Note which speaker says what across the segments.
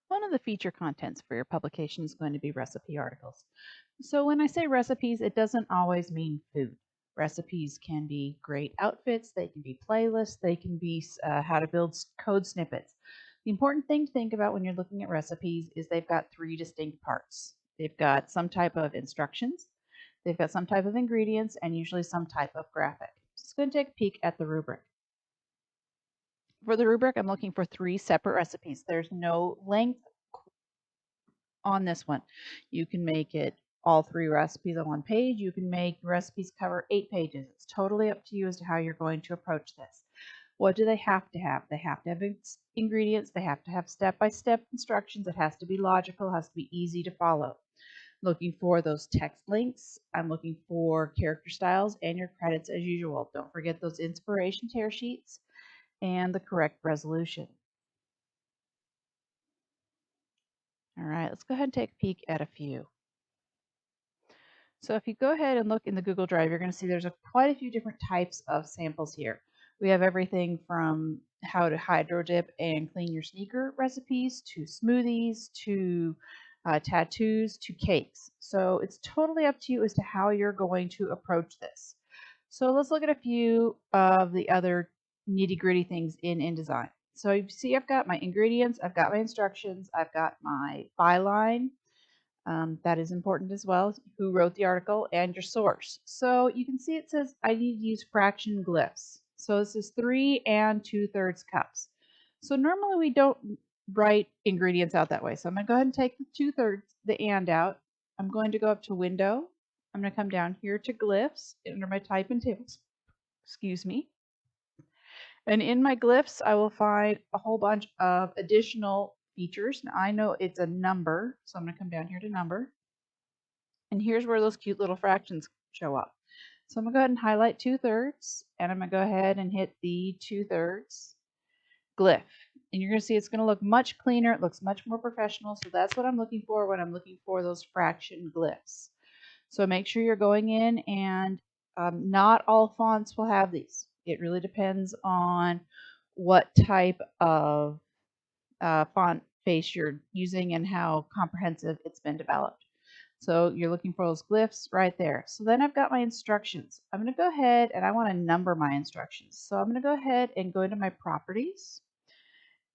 Speaker 1: One of the feature contents for your publication is going to be recipe articles. So when I say recipes, it doesn't always mean food. Recipes can be great outfits, they can be playlists, they can be how to build code snippets. The important thing to think about when you're looking at recipes is they've got three distinct parts. They've got some type of instructions, they've got some type of ingredients, and usually some type of graphic. Just going to take a peek at the rubric. For the rubric, I'm looking for three separate recipes. There's no length on this one. You can make it all three recipes on one page. You can make recipes cover 8 pages. It's totally up to you as to how you're going to approach this. What do they have to have? They have to have ingredients. They have to have step-by-step instructions. It has to be logical. It has to be easy to follow. Looking for those text links. I'm looking for character styles and your credits as usual. Don't forget those inspiration tear sheets and the correct resolution. All right, let's go ahead and take a peek at a few. So if you go ahead and look in the Google Drive, you're going to see there's quite a few different types of samples here. We have everything from how to hydro dip and clean your sneaker recipes to smoothies to tattoos to cakes. So it's totally up to you as to how you're going to approach this. So let's look at a few of the other nitty gritty things in InDesign. So you see I've got my ingredients, I've got my instructions, I've got my byline, that is important as well, who wrote the article and your source. So you can see it says I need to use fraction glyphs. So this is 3 and 2/3 cups. So normally we don't write ingredients out that way. So I'm going to go ahead and take the 2/3, the and out. I'm going to go up to Window. I'm going to come down here to glyphs under my type and tables. Excuse me. And in my glyphs, I will find a whole bunch of additional features. Now I know it's a number, so I'm going to come down here to number. And here's where those cute little fractions show up. So I'm going to go ahead and highlight 2/3, and I'm going to go ahead and hit the 2/3 glyph. And you're going to see it's going to look much cleaner. It looks much more professional. So that's what I'm looking for when I'm looking for those fraction glyphs. So make sure you're going in, and not all fonts will have these. It really depends on what type of font face you're using and how comprehensive it's been developed. So you're looking for those glyphs right there. So then I've got my instructions. I'm going to go ahead and I want to number my instructions. So I'm going to go ahead and go into my properties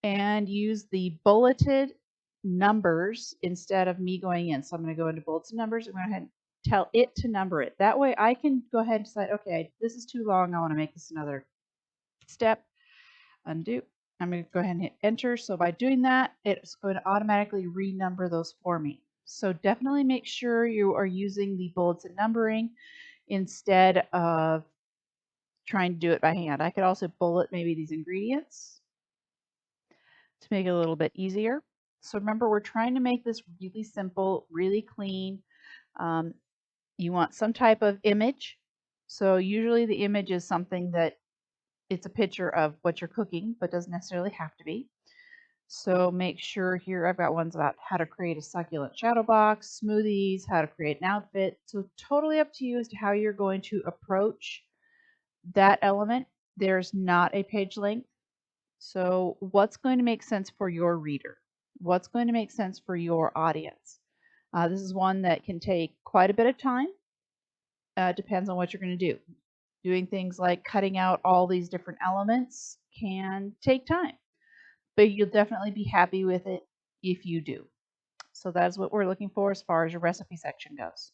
Speaker 1: and use the bulleted numbers instead of me going in. So I'm going to go into bullets and numbers. I'm going to go ahead and tell it to number it. That way I can go ahead and decide, okay, this is too long. I want to make this another step. Undo. I'm going to go ahead and hit enter. So by doing that, it's going to automatically renumber those for me. So definitely make sure you are using the bullets and numbering instead of trying to do it by hand. I could also bullet maybe these ingredients to make it a little bit easier. So remember, we're trying to make this really simple, really clean. You want some type of image. So usually the image is something that it's a picture of what you're cooking, but doesn't necessarily have to be. So make sure here I've got ones about how to create a succulent shadow box, smoothies, how to create an outfit. So totally up to you as to how you're going to approach that element. There's not a page length. So what's going to make sense for your reader? What's going to make sense for your audience? This is one that can take quite a bit of time. Depends on what you're going to do. Doing things like cutting out all these different elements can take time, but you'll definitely be happy with it if you do. So that's what we're looking for as far as your recipe section goes.